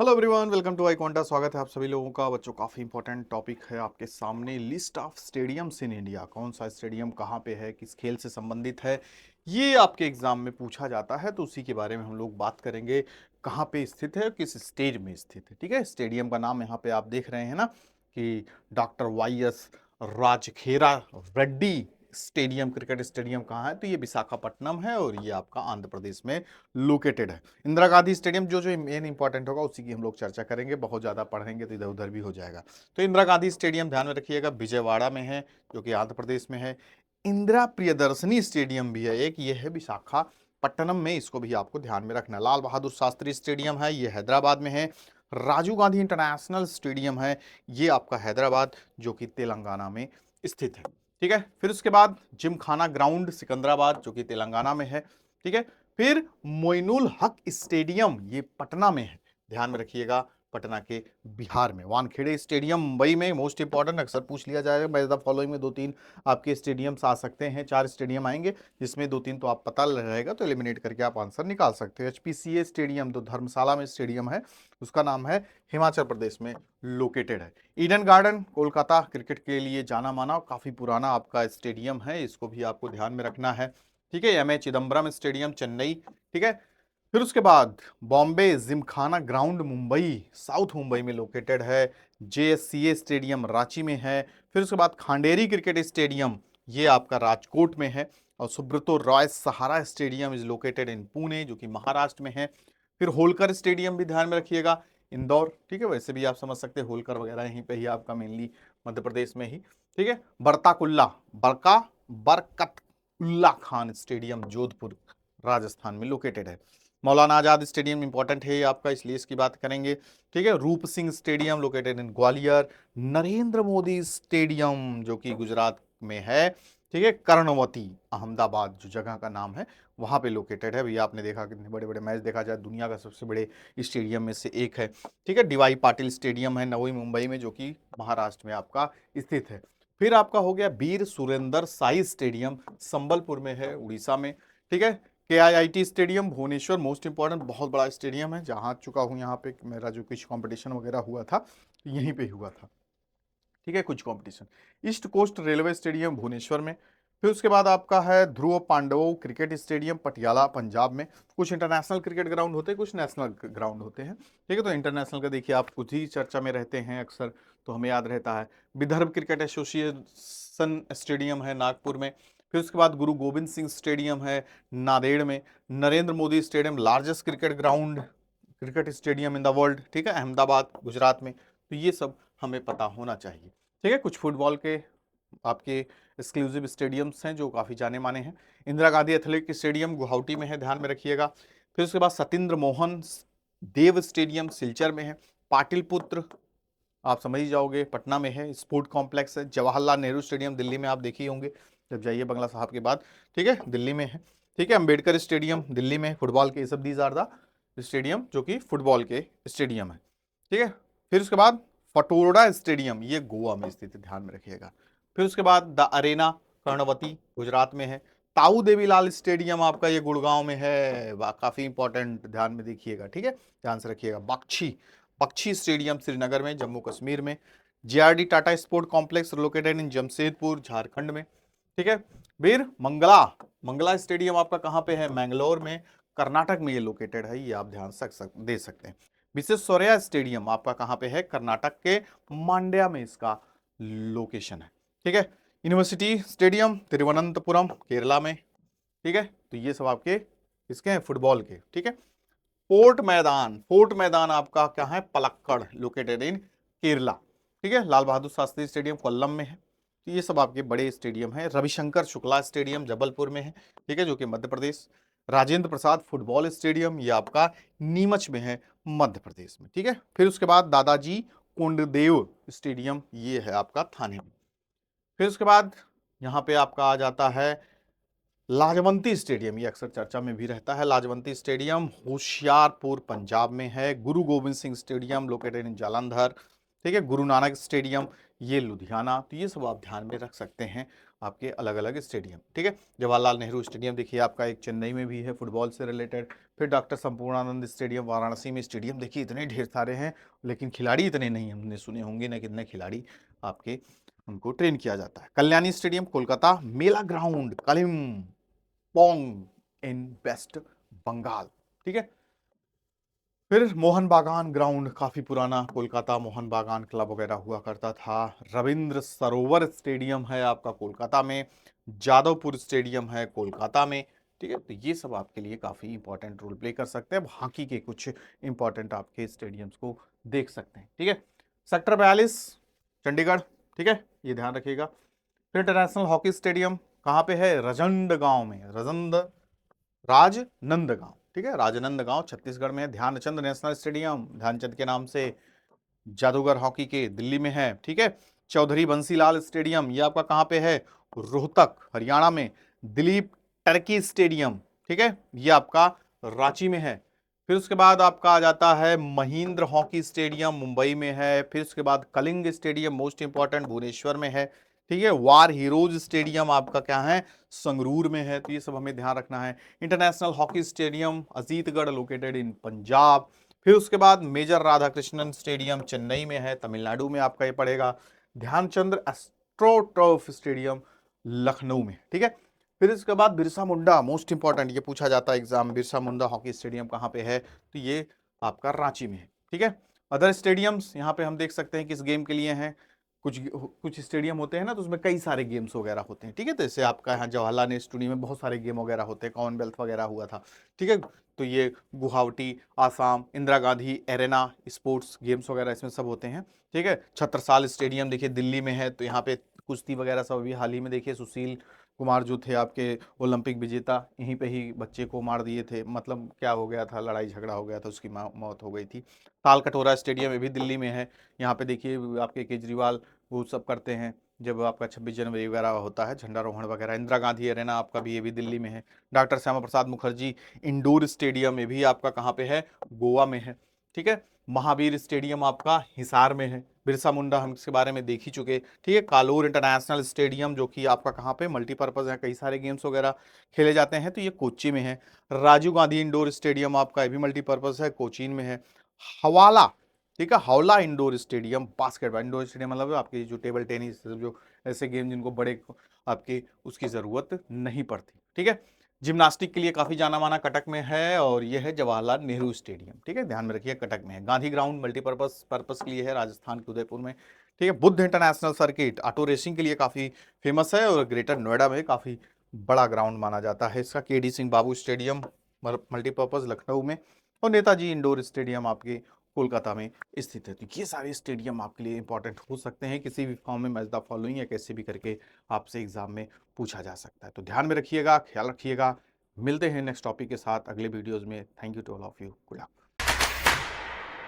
Hello everyone, welcome to iQuanta. स्वागत है आप सभी लोगों का। बच्चों, काफ़ी इंपॉर्टेंट टॉपिक है आपके सामने। List of stadiums in India. कौन सा स्टेडियम कहाँ पे है, किस खेल से संबंधित है, ये आपके एग्जाम में पूछा जाता है, तो उसी के बारे में हम लोग बात करेंगे। कहाँ पे स्थित है, किस स्टेट में स्थित है। ठीक है, स्टेडियम का नाम यहाँ पे आप देख रहे हैं ना कि doctor Y S Rajasekhara Reddy stadium, cricket stadium कहाँ है, तो ये विशाखापट्टनम है और ये आपका आंध्र प्रदेश में लोकेटेड है। इंदिरा गांधी स्टेडियम जो जो मेन इंपॉर्टेंट होगा उसी की हम लोग चर्चा करेंगे। बहुत ज़्यादा पढ़ेंगे तो इधर उधर भी हो जाएगा। तो इंदिरा गांधी स्टेडियम ध्यान में रखिएगा, विजयवाड़ा में है, जो कि आंध्र प्रदेश में है। इंदिरा प्रियदर्शनी स्टेडियम भी है एक, ये है विशाखापट्टनम में, इसको भी आपको ध्यान में रखना। लाल बहादुर शास्त्री स्टेडियम है, ये हैदराबाद में है। राजीव गांधी इंटरनेशनल स्टेडियम है, ये आपका हैदराबाद, जो कि तेलंगाना में स्थित है। ठीक है, फिर उसके बाद जिमखाना ग्राउंड सिकंदराबाद, जो कि तेलंगाना में है। ठीक है, फिर मोइनुल हक स्टेडियम, ये पटना में है, ध्यान में रखिएगा, पटना के बिहार में। वानखेड़े स्टेडियम मुंबई में, मोस्ट इंपॉर्टेंट, अक्सर पूछ लिया जाएगा। मैच द फॉलोइंग में दो तीन आपके स्टेडियम्स आ सकते हैं, चार स्टेडियम आएंगे, जिसमें दो तीन तो आप पता रहेगा, तो एलिमिनेट करके आप आंसर निकाल सकते हो। एचपीसीए स्टेडियम जो धर्मशाला में स्टेडियम है, उसका नाम है, हिमाचल प्रदेश में लोकेटेड है। ईडन गार्डन कोलकाता, क्रिकेट के लिए जाना माना, काफी पुराना आपका स्टेडियम है, इसको भी आपको ध्यान में रखना है। ठीक है, M A Chidambaram stadium Chennai. ठीक है, फिर उसके बाद बॉम्बे जिमखाना ग्राउंड मुंबई, साउथ मुंबई में लोकेटेड है। जेएससीए स्टेडियम रांची में है। फिर उसके बाद खांडेरी क्रिकेट स्टेडियम, ये आपका राजकोट में है। और Subrata Roy Sahara stadium is located in Pune, जो कि महाराष्ट्र में है। फिर होलकर स्टेडियम भी ध्यान में रखिएगा, इंदौर। ठीक है, वैसे भी आप समझ सकते हैं होलकर वगैरह यहीं पे ही आपका मेनली मध्य प्रदेश में ही। ठीक है, बरताकुल्ला बरका बरकतुल्ला खान स्टेडियम जोधपुर राजस्थान में लोकेटेड है। मौलाना आजाद स्टेडियम इंपॉर्टेंट है आपका, इसलिए इसकी बात करेंगे। ठीक है, रूप Singh stadium located in Gwalior. Narendra Modi stadium, जो कि गुजरात में है। ठीक है, कर्णवती अहमदाबाद जो जगह का नाम है, वहां पे लोकेटेड है। भैया आपने देखा कितने बड़े बड़े मैच, देखा जाए दुनिया का सबसे बड़े स्टेडियम में से एक है। ठीक है, डीवाई पाटिल स्टेडियम है नवी मुंबई में, जो कि महाराष्ट्र में आपका स्थित है। फिर आपका हो गया वीर सुरेंद्र साई स्टेडियम, संबलपुर में है, उड़ीसा में। ठीक है, KIIT stadium Bhubaneswar, most important, बहुत बड़ा स्टेडियम है, जहां चुका हूं। यहाँ पे मेरा जो कुछ कंपटीशन वगैरह हुआ था, यहीं पे हुआ था। ठीक है, कुछ competition. East coast railway stadium Bhubaneswar में। फिर उसके बाद आपका है ध्रुव पांडवों क्रिकेट स्टेडियम पटियाला पंजाब में। कुछ इंटरनेशनल क्रिकेट ग्राउंड होते हैं, कुछ नेशनल ग्राउंड होते हैं। ठीक है, तो इंटरनेशनल का देखिए, आप खुद ही चर्चा में रहते हैं अक्सर, तो हमें याद रहता है। विदर्भ क्रिकेट एसोसिएशन स्टेडियम है नागपुर में। फिर उसके बाद गुरु गोविंद सिंह स्टेडियम है नांदेड़ में। Narendra Modi stadium, largest cricket ground, cricket stadium in the world, ठीक है, अहमदाबाद गुजरात में। तो ये सब हमें पता होना चाहिए। ठीक है, कुछ फुटबॉल के आपके एक्सक्लूसिव स्टेडियम्स हैं जो काफ़ी जाने माने हैं। इंदिरा गांधी एथलेटिक स्टेडियम गुवाहाटी में है, ध्यान में रखिएगा। फिर उसके बाद सत्येंद्र मोहन देव स्टेडियम सिलचर में है। पाटिलपुत्र आप समझ ही जाओगे, पटना में है। स्पोर्ट कॉम्प्लेक्स है। जवाहरलाल नेहरू स्टेडियम दिल्ली में, आप देखे ही होंगे जब जाइए बंगला साहब के बाद। ठीक है, दिल्ली में है। ठीक है, अंबेडकर स्टेडियम दिल्ली में, फुटबॉल के, सब दीज आर द स्टेडियम जो कि फुटबॉल के स्टेडियम है। ठीक है, फिर उसके बाद फटोरडा स्टेडियम, ये गोवा में स्थित है, ध्यान में रखिएगा। फिर उसके बाद द अरेना कर्णवती गुजरात में है। ताऊ देवीलाल स्टेडियम आपका ये गुड़गांव में है, काफी इंपॉर्टेंट, ध्यान में देखिएगा। ठीक है, ध्यान से रखिएगा। बख्शी बख्शी स्टेडियम श्रीनगर में, जम्मू कश्मीर में। JRD Tata sport complex located in Jamshedpur Jharkhand में। ठीक है, फिर मंगला मंगला स्टेडियम आपका कहाँ पे है, मैंगलोर में, कर्नाटक में ये लोकेटेड है, ये आप ध्यान दे सकते हैं। विश्वेश्वरैया स्टेडियम आपका कहाँ पे है, कर्नाटक के मांड्या में इसका लोकेशन है। ठीक है, यूनिवर्सिटी स्टेडियम तिरुवनंतपुरम केरला में। ठीक है, तो ये सब आपके इसके हैं फुटबॉल के। ठीक है, फोर्ट मैदान आपका क्या है, पलक्कड़ लोकेटेड इन केरला। ठीक है, लाल बहादुर शास्त्री स्टेडियम कोल्लम में है। तो ये सब आपके बड़े स्टेडियम है। रविशंकर शुक्ला स्टेडियम जबलपुर में है, ठीक है, जो कि मध्य प्रदेश। राजेंद्र प्रसाद फुटबॉल स्टेडियम, ये आपका नीमच में है, मध्य प्रदेश में। ठीक है, फिर उसके बाद दादाजी कोंडदेव स्टेडियम, ये है आपका थाने में। फिर उसके बाद यहाँ पे आपका आ जाता है लाजवंती स्टेडियम, ये अक्सर चर्चा में भी रहता है। लाजवंती स्टेडियम होशियारपुर पंजाब में है। गुरु Govind Singh stadium located in Jalandhar. ठीक है, गुरु नानक स्टेडियम ये लुधियाना। तो ये सब आप ध्यान में रख सकते हैं आपके अलग अलग स्टेडियम। ठीक है, जवाहरलाल नेहरू स्टेडियम देखिए आपका एक चेन्नई में भी है फुटबॉल से रिलेटेड। फिर डॉक्टर संपूर्णानंद स्टेडियम वाराणसी में, स्टेडियम देखिए इतने ढेर सारे हैं, लेकिन खिलाड़ी इतने नहीं हमने सुने होंगे ना, कितने खिलाड़ी आपके उनको ट्रेन किया जाता है। कल्याणी स्टेडियम कोलकाता, मेला ग्राउंड कलिम्पोंग इन वेस्ट बंगाल। ठीक है, फिर मोहन बागान ग्राउंड, काफी पुराना कोलकाता मोहन बागान क्लब वगैरह हुआ करता था। रविंद्र सरोवर स्टेडियम है आपका कोलकाता में। जादवपुर स्टेडियम है कोलकाता में। ठीक है, तो ये सब आपके लिए काफी इंपॉर्टेंट रोल प्ले कर सकते हैं। हॉकी के कुछ इंपॉर्टेंट आपके स्टेडियम्स को देख सकते हैं। ठीक है, सेक्टर 42 चंडीगढ़। ठीक है, ये ध्यान रखिएगा। फिर इंटरनेशनल हॉकी स्टेडियम कहाँ पे है? रजंड गांव में, राजनंदगांव। ठीक है, राजनंदगांव छत्तीसगढ़ में है। ध्यानचंद नेशनल स्टेडियम, ध्यानचंद के नाम से जादूगर हॉकी के, दिल्ली में है। ठीक है, चौधरी बंसीलाल स्टेडियम, ये आपका कहां पे है? रोहतक हरियाणा में। दिलीप टर्की स्टेडियम, ठीक है, ये आपका रांची में है। फिर उसके बाद आपका आ जाता है महेंद्र हॉकी स्टेडियम, मुंबई में है। फिर उसके बाद Kalinga stadium, most important, Bhubaneswar में है। ठीक है, वार हीरोज स्टेडियम आपका क्या है? संगरूर में है। तो ये सब हमें ध्यान रखना है। International hockey stadium Ajitgarh, located in Punjab. फिर उसके बाद मेजर राधाकृष्णन स्टेडियम चेन्नई में है, तमिलनाडु में आपका ये पड़ेगा। ध्यानचंद्र एस्ट्रोटर्फ स्टेडियम लखनऊ में। ठीक है, फिर इसके बाद बिरसा मुंडा, मोस्ट इंपॉर्टेंट, ये पूछा जाता है exam, Birsa Munda hockey stadium कहाँ पे है? तो ये आपका रांची में है। ठीक है, अदर स्टेडियम्स यहाँ पे हम देख सकते हैं किस गेम के लिए हैं। कुछ कुछ स्टेडियम होते हैं ना, तो उसमें कई सारे गेम्स वगैरह होते हैं। ठीक है, तो जैसे आपका यहाँ जवाहरलाल नेहरू स्टेडियम में बहुत सारे गेम वगैरह होते हैं, कॉमनवेल्थ वगैरह हुआ था। ठीक है, तो ये Guwahati, Assam, Indira Gandhi arena sports games वगैरह इसमें सब होते हैं। ठीक है, छत्रसाल स्टेडियम देखिए दिल्ली में है, तो यहाँ पे कुश्ती वगैरह सब अभी हाल ही में देखिए सुशील कुमार जो थे आपके ओलंपिक विजेता, यहीं पे ही बच्चे को मार दिए थे, मतलब क्या हो गया था, लड़ाई झगड़ा हो गया था, उसकी मौत हो गई थी। ताल कटोरा स्टेडियम ये भी दिल्ली में है। यहाँ पे देखिए आपके केजरीवाल वो सब करते हैं जब आपका 26 जनवरी वगैरह होता है, झंडारोहण वगैरह। इंदिरा गांधी एरेना आपका भी, ये भी दिल्ली में है। Doctor Shyama Prasad Mukherjee indoor stadium में भी आपका कहाँ पे है? गोवा में है। ठीक है, महावीर स्टेडियम आपका हिसार में है। बिरसा मुंडा हम इसके बारे में देख ही चुके। ठीक है, कालूर इंटरनेशनल स्टेडियम जो कि आपका कहाँ पे? मल्टीपर्पज है, कई सारे गेम्स वगैरह खेले जाते हैं, तो ये कोच्चि में है। राजीव गांधी इंडोर स्टेडियम आपका ये भी मल्टीपर्पज है, कोचीन में है। हवाला, ठीक है, हावला indoor stadium basketball indoor stadium, मतलब आपकी जो टेबल टेनिस, जो ऐसे गेम जिनको बड़े आपकी उसकी जरूरत नहीं पड़ती। ठीक है, जिम्नास्टिक के लिए काफी जाना माना कटक में है, और यह है जवाहरलाल नेहरू स्टेडियम। ठीक है, ध्यान में रखिए कटक में है। गांधी ग्राउंड मल्टीपर्पज पर्पस के लिए है, राजस्थान के उदयपुर में। ठीक है, Buddha international circuit auto racing के लिए काफी फेमस है, और ग्रेटर नोएडा में काफी बड़ा ग्राउंड माना जाता है इसका। केडी सिंह बाबू स्टेडियम मल्टीपर्पज लखनऊ में, और नेताजी इंडोर स्टेडियम आपके कोलकाता में स्थित है। तो ये सारे स्टेडियम आपके लिए इंपॉर्टेंट हो सकते हैं, किसी भी फॉर्म में मैच द फॉलोइंग या कैसे भी करके आपसे एग्जाम में पूछा जा सकता है। तो ध्यान में रखिएगा, ख्याल रखिएगा। मिलते हैं नेक्स्ट टॉपिक के साथ अगले वीडियोस में। Thank you to all of you, good luck.